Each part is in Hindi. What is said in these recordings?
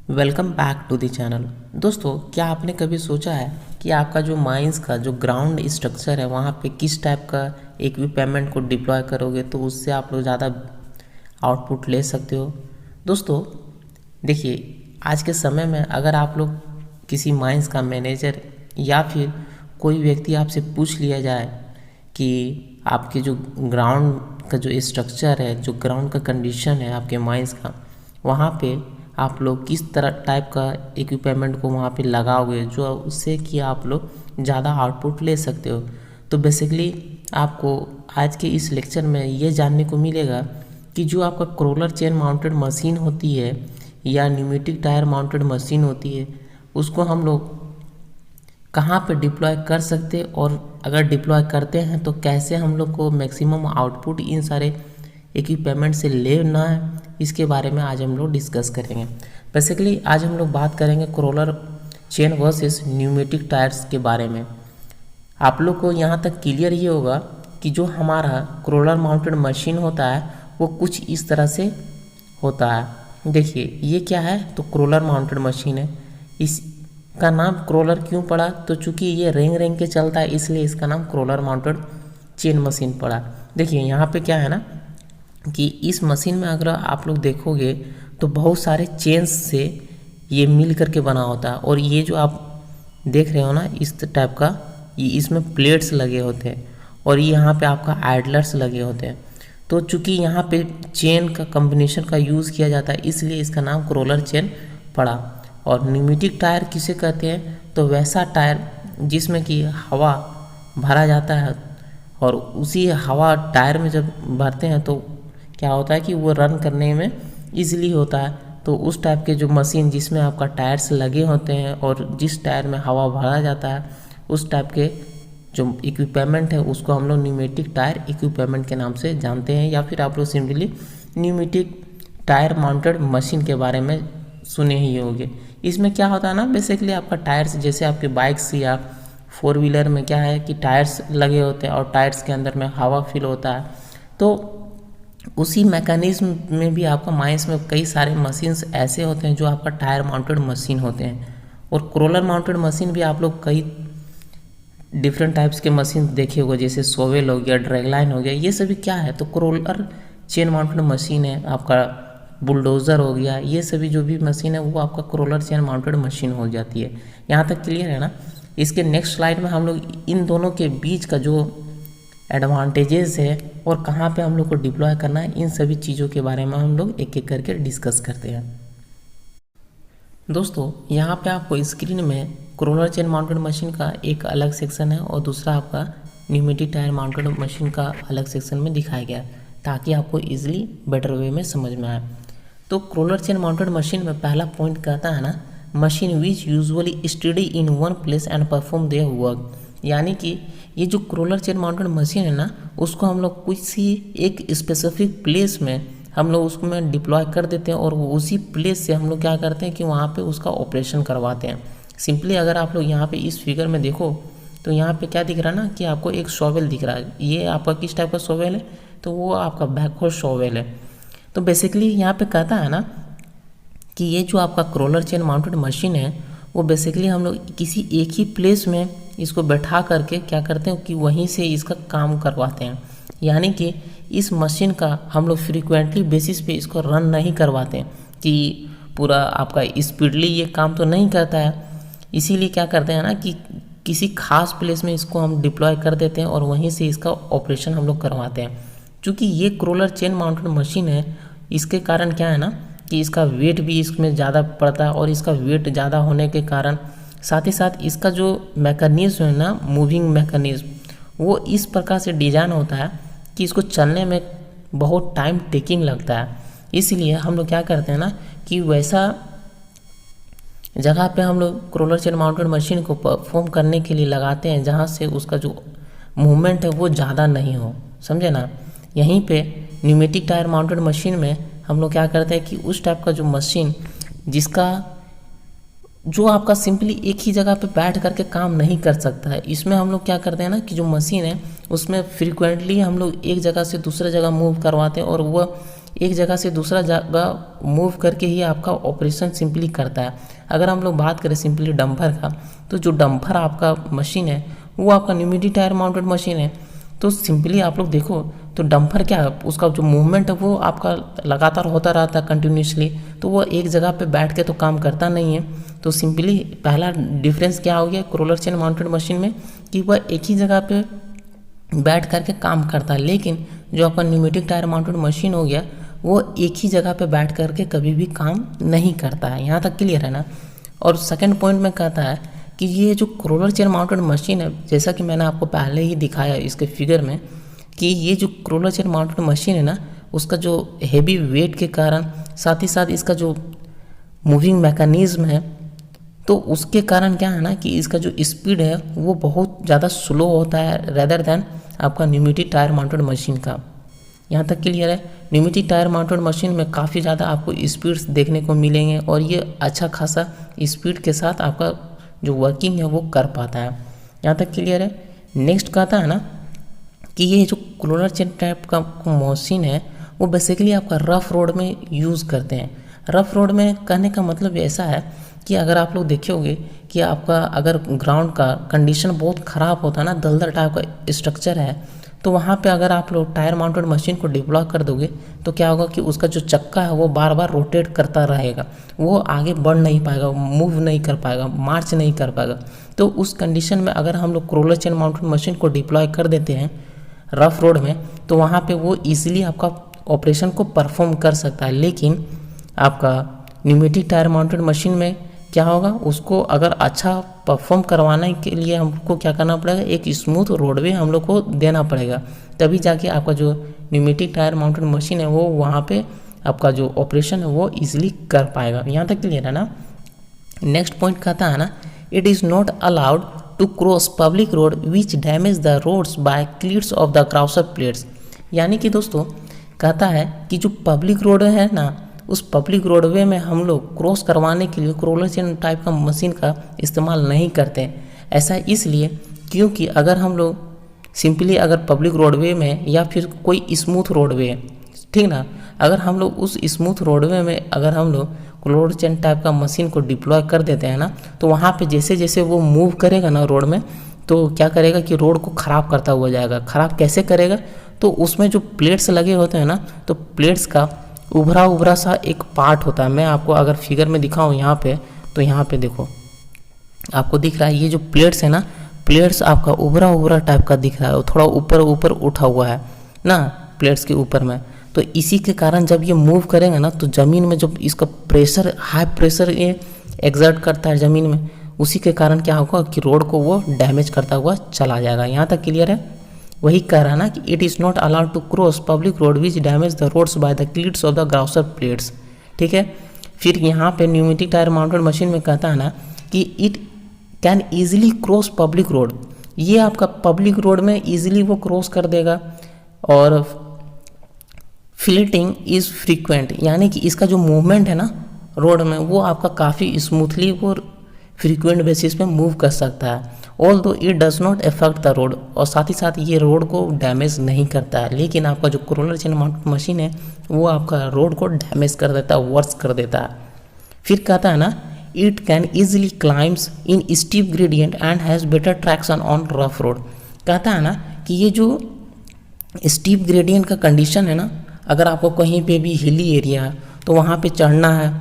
Welcome back to the channel. दोस्तों, क्या आपने कभी सोचा है कि आपका जो माइंस का जो ग्राउंड स्ट्रक्चर है वहाँ पे किस टाइप का इक्विपमेंट को डिप्लॉय करोगे तो उससे आप लोग ज़्यादा आउटपुट ले सकते हो। दोस्तों देखिए, आज के समय में अगर आप लोग किसी माइंस का मैनेजर या फिर कोई व्यक्ति आपसे पूछ लिया जाए कि आपके जो ग्राउंड का जो स्ट्रक्चर है, जो ग्राउंड का कंडीशन है आपके माइंस का, वहाँ पे आप लोग किस तरह टाइप का इक्विपमेंट को वहाँ पे लगाओगे जो उससे कि आप लोग ज़्यादा आउटपुट ले सकते हो। तो बेसिकली आपको आज के इस लेक्चर में ये जानने को मिलेगा कि जो आपका क्रॉलर चेन माउंटेड मशीन होती है या न्यूमेटिक टायर माउंटेड मशीन होती है, उसको हम लोग कहाँ पे डिप्लॉय कर सकते और अगर डिप्लॉय करते हैं तो कैसे हम लोग को मैक्सिमम आउटपुट इन सारे इक्विपमेंट से लेना है, इसके बारे में आज हम लोग डिस्कस करेंगे। बेसिकली आज हम लोग बात करेंगे crawler chain versus pneumatic tyres के बारे में। आप लोग को यहाँ तक क्लियर ये होगा कि जो हमारा क्रॉलर माउंटेड मशीन होता है वो कुछ इस तरह से होता है। देखिए ये क्या है, तो क्रॉलर माउंटेड मशीन है। इसका नाम क्रॉलर क्यों पड़ा, तो चूँकि ये रेंग रेंग के चलता है इसलिए इसका नाम क्रॉलर माउंटेड चेन मशीन पड़ा। देखिए यहाँ पे क्या है ना कि इस मशीन में अगर आप लोग देखोगे तो बहुत सारे चेन्स से ये मिल करके बना होता है, और ये जो आप देख रहे हो ना इस टाइप का, ये इसमें प्लेट्स लगे होते हैं और ये यहाँ पे आपका आइडलर्स लगे होते हैं। तो चूँकि यहाँ पे चेन का कम्बिनेशन का यूज़ किया जाता है इसलिए इसका नाम क्रॉलर चेन पड़ा। और न्यूमेटिक टायर किसे कहते हैं, तो वैसा टायर जिसमें कि हवा भरा जाता है और उसी हवा टायर में जब भरते हैं तो क्या होता है कि वो रन करने में ईजिली होता है। तो उस टाइप के जो मशीन जिसमें आपका टायर्स लगे होते हैं और जिस टायर में हवा भरा जाता है उस टाइप के जो इक्विपमेंट है उसको हम लोग न्यूमेटिक टायर इक्विपमेंट के नाम से जानते हैं, या फिर आप लोग simply pneumatic tyre mounted machine के बारे में सुने ही होंगे। इसमें क्या होता है ना, बेसिकली आपका टायर्स जैसे आपके बाइक्स या फोर व्हीलर में क्या है कि टायर्स लगे होते हैं और टायर्स के अंदर में हवा फिल होता है। तो उसी मैकेनिज्म में भी आपका माइंस में कई सारे मशीन्स ऐसे होते हैं जो आपका टायर माउंटेड मशीन होते हैं। और क्रॉलर माउंटेड मशीन भी आप लोग कई डिफरेंट टाइप्स के मशीन देखे होंगे, जैसे सोवेल हो गया, ड्रैगलाइन हो गया, ये सभी क्या है तो क्रॉलर चेन माउंटेड मशीन है। आपका बुलडोज़र हो गया, ये सभी जो भी मशीन है वो आपका क्रॉलर चेन माउंटेड मशीन हो जाती है। यहाँ तक क्लियर है ना। इसके नेक्स्ट स्लाइड में हम लोग इन दोनों के बीच का जो एडवांटेजेस है और कहाँ पे हम लोग को डिप्लॉय करना है, इन सभी चीज़ों के बारे में हम लोग एक एक करके डिस्कस करते हैं। दोस्तों यहाँ पे आपको स्क्रीन में क्रॉलर चेन माउंटेड मशीन का एक अलग सेक्शन है और दूसरा आपका न्यूमेटिक टायर माउंटेड मशीन का अलग सेक्शन में दिखाया गया है ताकि आपको ईजिली बेटर वे में समझ में आए। तो क्रॉलर चेन माउंटेड मशीन में पहला पॉइंट कहता है ना, machine which usually study in one place and perform their work. यानी कि ये जो क्रॉलर चेन माउंटेड मशीन है ना, उसको हम लोग किसी एक स्पेसिफिक प्लेस में हम लोग उसको में डिप्लॉय कर देते हैं और उसी प्लेस से हम लोग क्या करते हैं कि वहाँ पे उसका ऑपरेशन करवाते हैं। सिंपली अगर आप लोग यहाँ पे इस फिगर में देखो तो यहाँ पे क्या दिख रहा है ना कि आपको एक शॉवेल दिख रहा है। ये आपका किस टाइप का शॉवेल है, तो वो आपका बैकहोल शॉवेल है। तो बेसिकली यहाँ पे कहता है ना कि ये जो आपका क्रॉलर चेन माउंटेड मशीन है वो बेसिकली हम लोग किसी एक ही प्लेस में इसको बैठा करके क्या करते हैं कि वहीं से इसका काम करवाते हैं। यानी कि इस मशीन का हम लोग फ्रीक्वेंटली बेसिस पे इसको रन नहीं करवाते हैं कि पूरा आपका स्पीडली ये काम तो नहीं करता है। इसीलिए क्या करते हैं ना कि किसी खास प्लेस में इसको हम डिप्लॉय कर देते हैं और वहीं से इसका ऑपरेशन हम लोग करवाते हैं। चूँकि ये क्रॉलर चेन माउंटेड मशीन है, इसके कारण क्या है ना कि इसका वेट भी इसमें ज़्यादा पड़ता है और इसका वेट ज़्यादा होने के कारण साथ ही साथ इसका जो मैकेनिज्म है ना, मूविंग मैकेनिज्म, वो इस प्रकार से डिज़ाइन होता है कि इसको चलने में बहुत टाइम टेकिंग लगता है। इसलिए हम लोग क्या करते हैं ना कि वैसा जगह पे हम लोग क्रॉलर चेन माउंटेड मशीन को परफॉर्म करने के लिए लगाते हैं जहाँ से उसका जो मूवमेंट है वो ज़्यादा नहीं हो, समझे ना। यहीं पे न्यूमेटिक टायर माउंटेड मशीन में हम लोग क्या करते हैं कि उस टाइप का जो मशीन जिसका जो आपका सिंपली एक ही जगह पे बैठ करके काम नहीं कर सकता है, इसमें हम लोग क्या करते हैं ना कि जो मशीन है उसमें फ्रीक्वेंटली हम लोग एक जगह से दूसरे जगह मूव करवाते हैं और वह एक जगह से दूसरा जगह मूव करके ही आपका ऑपरेशन सिंपली करता है। अगर हम लोग बात करें सिंपली डंपर का, तो जो डंपर आपका मशीन है वो आपका न्यूमेटिक टायर माउंटेड मशीन है। तो सिंपली आप लोग देखो तो डंपर क्या है, उसका जो मूवमेंट है वो आपका लगातार होता रहता है कंटिन्यूसली, तो वो एक जगह पे बैठ के तो काम करता नहीं है। तो सिंपली पहला डिफरेंस क्या हो गया रोलर चेन माउंटेड मशीन में, कि वह एक ही जगह पे बैठ करके काम करता है। लेकिन जो आपका न्यूमेटिक टायर माउंटेड मशीन हो गया वो एक ही जगह पे बैठ करके कभी भी काम नहीं करता है। यहाँ तक क्लियर है ना। और सेकंड पॉइंट में कहता है कि ये जो रोलर चेन माउंटेड मशीन है, जैसा कि मैंने आपको पहले ही दिखाया इसके फिगर में, कि ये जो रोलर चेन माउंटेड मशीन है ना, उसका जो हेवी वेट के कारण, साथ ही साथ इसका जो मूविंग मैकेनिज्म है, तो उसके कारण क्या है ना कि इसका जो स्पीड है वो बहुत ज़्यादा स्लो होता है रेदर देन आपका न्यूमेटिक टायर माउंटेड मशीन का। यहाँ तक क्लियर है। न्यूमेटिक टायर माउंटेड मशीन में काफ़ी ज़्यादा आपको स्पीड्स देखने को मिलेंगे और ये अच्छा खासा स्पीड के साथ आपका जो वर्किंग है वो कर पाता है। यहाँ तक क्लियर है। नेक्स्ट कहता है ना कि ये जो रोलर चेन टाइप का मशीन है वो बेसिकली आपका रफ रोड में यूज़ करते हैं। रफ रोड में कहने का मतलब ऐसा है कि अगर आप लोग देखोगे कि आपका अगर ग्राउंड का कंडीशन बहुत ख़राब होता है ना, दलदल टाइप का स्ट्रक्चर है, तो वहाँ पे अगर आप लोग टायर माउंटेड मशीन को डिप्लॉय कर दोगे तो क्या होगा कि उसका जो चक्का है वो बार बार रोटेट करता रहेगा, वो आगे बढ़ नहीं पाएगा, मूव नहीं कर पाएगा, मार्च नहीं कर पाएगा। तो उस कंडीशन में अगर हम लोग रोलर चेन माउंटेड मशीन को डिप्लॉय कर देते हैं रफ रोड में, तो वहाँ पे वो ईजिली आपका ऑपरेशन को परफॉर्म कर सकता है। लेकिन आपका न्यूमेटिक टायर माउंटेड मशीन में क्या होगा, उसको अगर अच्छा परफॉर्म करवाने के लिए हमको क्या करना पड़ेगा, एक स्मूथ रोडवे हम लोग को देना पड़ेगा, तभी जाके आपका जो न्यूमेटिक टायर माउंटेड मशीन है वो वहाँ पे आपका जो ऑपरेशन है वो ईजिली कर पाएगा। यहाँ तक क्लियर है ना। नेक्स्ट पॉइंट कहता है ना, it is not allowed to cross public road which damage the roads by cleats of the grouser plates. यानी कि दोस्तों कहता है कि जो पब्लिक रोड है ना, उस पब्लिक रोडवे में हम लोग क्रॉस करवाने के लिए रोलर चेन टाइप का मशीन का इस्तेमाल नहीं करते। ऐसा इसलिए क्योंकि अगर हम लोग सिंपली अगर पब्लिक रोडवे में या फिर कोई स्मूथ रोडवे, ठीक ना, अगर हम लोग उस स्मूथ रोडवे में अगर हम लोग रोलर चेन टाइप का मशीन को डिप्लॉय कर देते हैं ना, तो वहाँ पे जैसे जैसे वो मूव करेगा ना रोड में, तो क्या करेगा कि रोड को ख़राब करता हुआ जाएगा। ख़राब कैसे करेगा, तो उसमें जो प्लेट्स लगे होते हैं ना, तो प्लेट्स का उभरा उभरा सा एक पार्ट होता है। मैं आपको अगर फिगर में दिखाऊं यहाँ पे, तो यहाँ पे देखो आपको दिख रहा है ये जो प्लेट्स है ना, प्लेट्स आपका उभरा उभरा टाइप का दिख रहा है, थोड़ा ऊपर ऊपर उठा हुआ है ना प्लेट्स के ऊपर में। तो इसी के कारण जब ये मूव करेगा ना, तो ज़मीन में जब इसका प्रेशर, हाई प्रेशर ये एग्जर्ट करता है ज़मीन में, उसी के कारण क्या होगा कि रोड को वो डैमेज करता हुआ चला जाएगा। यहाँ तक क्लियर है। वही कह रहा है ना कि it is not allowed to cross public road which damage the roads by the cleats of the grouser plates. ठीक है। फिर यहाँ पे न्यूमेटिक टायर माउंटेड मशीन में कहता है ना कि it can easily cross public road. ये आपका पब्लिक रोड में ईजिली वो क्रॉस कर देगा। और फ्लिटिंग इज़ फ्रीक्वेंट, यानी कि इसका जो मूवमेंट है ना रोड में वो आपका काफ़ी स्मूथली वो फ्रीक्वेंट बेसिस पे मूव कर सकता है। ऑल दो it does not affect the road, और साथ ही साथ ये रोड को डैमेज नहीं करता है। लेकिन आपका जो रोलर चेन माउंटेड मशीन है वो आपका रोड को डैमेज कर देता है, वर्स कर देता है। फिर कहता है ना, it can easily climbs in steep gradient and has better traction on rough road. कहता है ना कि ये जो स्टीप ग्रेडियंट का कंडीशन है ना, अगर आपको कहीं पे भी हिली एरिया है तो वहाँ पे चढ़ना है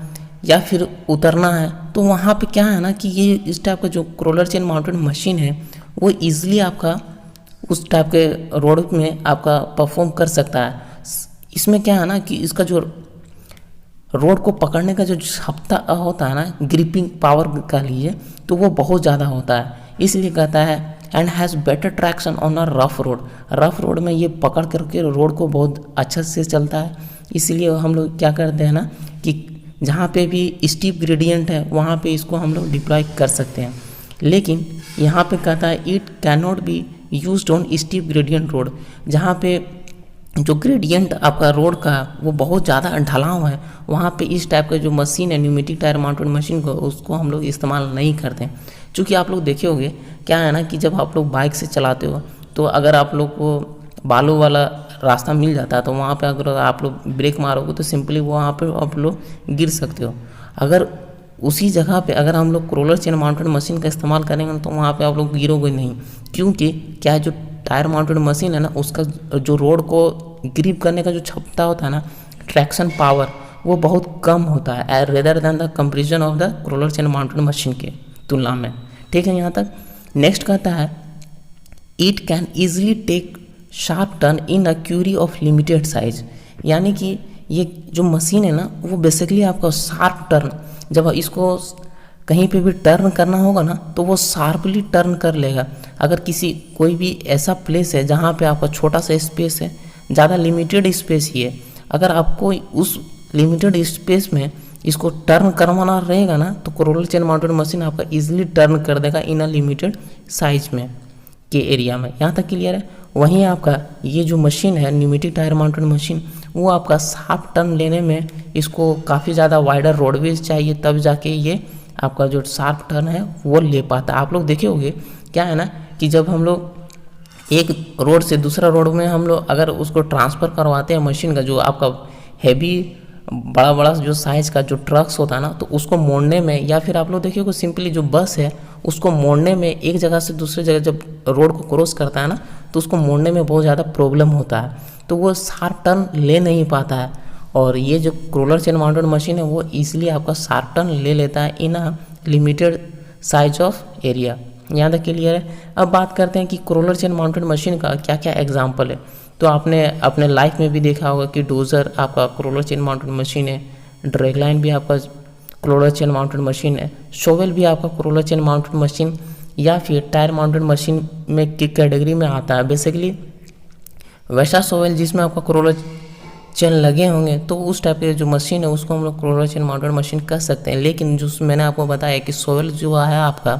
या फिर उतरना है, तो वहाँ पे क्या है ना कि ये इस टाइप का जो रोलर चेन माउंटेड मशीन है वो ईजिली आपका उस टाइप के रोड में आपका परफॉर्म कर सकता है। इसमें क्या है ना कि इसका जो रोड को पकड़ने का जो क्षमता होता है ना, ग्रिपिंग पावर का लिए, तो वो बहुत ज़्यादा होता है। इसलिए कहता है and has better traction on a rough road. Rough road में ये पकड़ करके रोड को बहुत अच्छा से चलता है। इसलिए हम लोग क्या करते हैं ना कि जहाँ पे भी स्टीप ग्रेडियंट है वहाँ पे इसको हम लोग डिप्लॉय कर सकते हैं। लेकिन यहाँ पे कहता है it can not be used on steep gradient road. जहाँ पे जो ग्रेडियंट आपका रोड का वो बहुत ज़्यादा ढलाव है, वहाँ पे इस टाइप का जो मशीन है न्यूमेटिक टायर माउंटेड मशीन को, उसको हम लोग इस्तेमाल नहीं करते। चूँकि आप लोग देखे होंगे क्या है ना कि जब आप लोग बाइक से चलाते हो तो अगर आप लोग को बालू वाला रास्ता मिल जाता है तो वहाँ पे अगर आप लोग ब्रेक मारोगे तो सिंपली वहाँ पे आप लोग गिर सकते हो। अगर उसी जगह पे अगर हम लोग रोलर चेन माउंटेड मशीन का इस्तेमाल करेंगे तो वहाँ पे आप लोग गिरोगे नहीं, क्योंकि क्या है जो टायर माउंटेड मशीन है ना, उसका जो रोड को ग्रिप करने का जो क्षमता होता है ना, ट्रैक्शन पावर, वो बहुत कम होता है rather than the comparison of the roller chain mounted machine के तुलना में। ठीक है, यहाँ तक। नेक्स्ट कहता है it can easily take sharp turn in a query of limited size, यानी कि ये जो मशीन है ना वो बेसिकली आपका शार्प टर्न, जब इसको कहीं पे भी टर्न करना होगा ना तो वो शार्पली टर्न कर लेगा। अगर कोई भी ऐसा प्लेस है जहाँ पे आपका छोटा सा स्पेस है, ज़्यादा लिमिटेड स्पेस ही है, अगर आपको उस लिमिटेड स्पेस में इसको टर्न करवाना रहेगा ना तो रोलर चेन माउंटेड मशीन आपका इजीली टर्न कर देगा इन अ लिमिटेड साइज में के एरिया में। यहाँ तक क्लियर है। वहीं आपका ये जो मशीन है न्यूमेटिक टायर माउंटेड मशीन, वो आपका शार्प टर्न लेने में इसको काफ़ी ज़्यादा वाइडर रोडवेज चाहिए, तब जाके ये आपका जो शार्प टर्न है वो ले पाता है। आप लोग देखे होंगे क्या है ना कि जब हम लोग एक रोड से दूसरा रोड में हम लोग अगर उसको ट्रांसफ़र करवाते हैं मशीन का, जो आपका हैवी बड़ा बड़ा जो साइज़ का जो ट्रक्स होता है ना, तो उसको मोड़ने में, या फिर आप लोग देखिए को सिंपली जो बस है उसको मोड़ने में, एक जगह से दूसरी जगह जब रोड को क्रॉस करता है ना तो उसको मोड़ने में बहुत ज़्यादा प्रॉब्लम होता है, तो वो शार्प टर्न ले नहीं पाता है। और ये जो रोलर चेन माउंटेड मशीन है वो इसलिए आपका शार्प टर्न ले लेता है in a limited size of area. यहाँ तक क्लियर है। अब बात करते हैं कि रोलर चेन माउंटेड मशीन का क्या क्या एग्जाम्पल है। तो आपने अपने लाइफ में भी देखा होगा कि डोजर आपका रोलर चेन माउंटेड मशीन है, ड्रैगलाइन भी आपका रोलर चेन माउंटेड मशीन है, शोवेल भी आपका रोलर चेन माउंटेड मशीन या फिर टायर माउंटेड मशीन में की कैटेगरी में आता है। बेसिकली वैसा शोवेल जिसमें आपका रोलर चेन लगे होंगे तो उस टाइप के जो मशीन है उसको हम लोग रोलर चेन माउंटेड मशीन कह सकते हैं। लेकिन जो मैंने आपको बताया कि शोवेल जो है आपका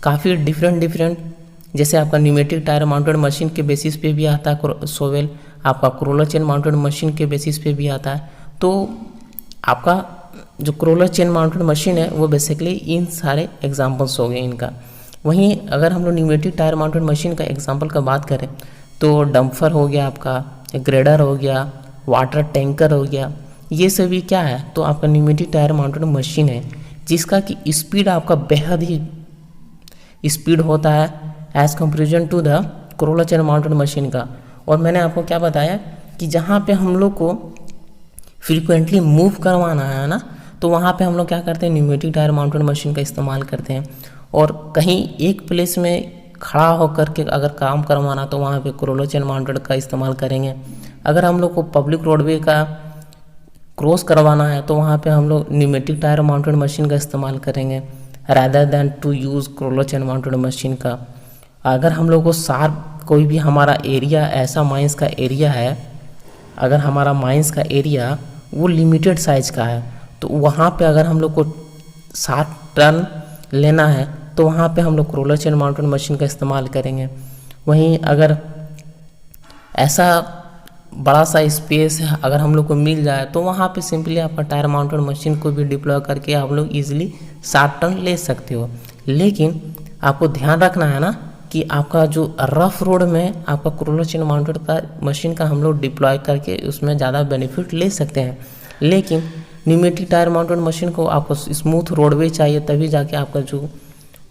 काफ़ी डिफरेंट, जैसे आपका न्यूमेटिक टायर माउंटेड मशीन के बेसिस पे भी आता है शोवेल, आपका रोलर चेन माउंटेड मशीन के बेसिस पे भी आता है। तो आपका जो रोलर चेन माउंटेड मशीन है वो बेसिकली इन सारे एग्जांपल्स हो गए इनका। वहीं अगर हम लोग न्यूमेटिक टायर माउंटेड मशीन का एग्जांपल का बात करें तो डंपर हो गया, आपका ग्रेडर हो गया, वाटर टैंकर हो गया, ये सभी क्या है तो आपका न्यूमेटिक टायर माउंटेड मशीन है, जिसका कि स्पीड आपका बेहद ही स्पीड होता है as comparison to the roller chain mounted machine का। और मैंने आपको क्या बताया कि जहाँ पे हम लोग को फ्रीक्वेंटली मूव करवाना है ना, तो वहाँ पे हम लोग क्या करते हैं, न्यूमेटिक टायर माउंटेड मशीन का इस्तेमाल करते हैं। और कहीं एक प्लेस में खड़ा होकर के अगर काम करवाना तो वहाँ पे रोलर चेन माउंटेड का इस्तेमाल करेंगे। अगर हम लोग को पब्लिक रोडवे का क्रॉस करवाना है तो वहाँ पे हम लोग न्यूमेटिक टायर माउंटेड मशीन का इस्तेमाल करेंगे rather than to use roller chain mounted machine का। अगर हम लोग को शार्प कोई भी हमारा एरिया ऐसा माइंस का एरिया है, अगर हमारा माइंस का एरिया वो लिमिटेड साइज का है तो वहाँ पे अगर हम लोग को शार्प टर्न लेना है तो वहाँ पे हम लोग रोलर चेन माउंटेड मशीन का इस्तेमाल करेंगे। वहीं अगर ऐसा बड़ा सा स्पेस है अगर हम लोग को मिल जाए तो वहाँ पे सिंपली आपका टायर माउंटेड मशीन को भी डिप्लॉय करके आप लोग ईजिली शार्प टर्न ले सकते हो। लेकिन आपको ध्यान रखना है ना कि आपका जो रफ रोड में आपका रोलर चेन माउंटेड का मशीन का हम लोग डिप्लॉय करके उसमें ज़्यादा बेनिफिट ले सकते हैं। लेकिन न्यूमेटिक टायर माउंटेड मशीन को आपको स्मूथ रोडवे चाहिए, तभी जाके आपका जो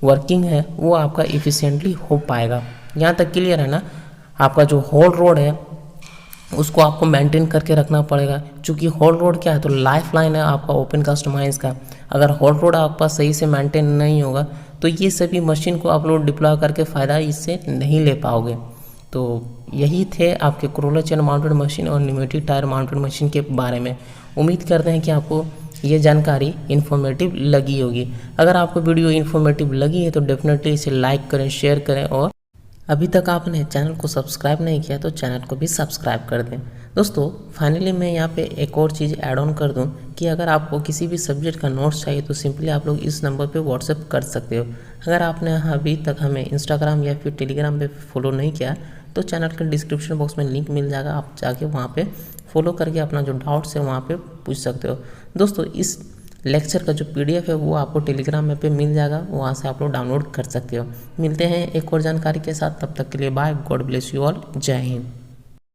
वर्किंग है वो आपका इफ़िशिएंटली हो पाएगा। यहाँ तक क्लियर है ना। आपका जो होल रोड है उसको आपको मेंटेन करके रखना पड़ेगा, क्योंकि होल रोड क्या है तो लाइफ लाइन है आपका ओपन कास्ट माइंस का। अगर होल रोड आपका सही से मेंटेन नहीं होगा तो ये सभी मशीन को आप लोग डिप्लॉय करके फ़ायदा इससे नहीं ले पाओगे। तो यही थे आपके रोलर चेन माउंटेड मशीन और न्यूमेटिक टायर माउंटेड मशीन के बारे में। उम्मीद करते हैं कि आपको ये जानकारी इन्फॉर्मेटिव लगी होगी। अगर आपको वीडियो इन्फॉर्मेटिव लगी है तो डेफिनेटली इसे लाइक करें, शेयर करें, और अभी तक आपने चैनल को सब्सक्राइब नहीं किया तो चैनल को भी सब्सक्राइब कर दें। दोस्तों फाइनली मैं यहाँ पे एक और चीज़ ऐड ऑन कर दूँ कि अगर आपको किसी भी सब्जेक्ट का नोट्स चाहिए तो सिंपली आप लोग इस नंबर पे व्हाट्सएप कर सकते हो। अगर आपने अभी तक हमें इंस्टाग्राम या फिर टेलीग्राम पे फॉलो नहीं किया तो चैनल के डिस्क्रिप्शन बॉक्स में लिंक मिल जाएगा, आप जाके वहाँ पे फॉलो करके अपना जो डाउट्स है वहाँ पे पूछ सकते हो। दोस्तों इस लेक्चर का जो PDF है वो आपको टेलीग्राम में पे मिल जाएगा, वहाँ से आप लोग डाउनलोड कर सकते हो। मिलते हैं एक और जानकारी के साथ, तब तक के लिए bye, god bless you all, जय हिंद।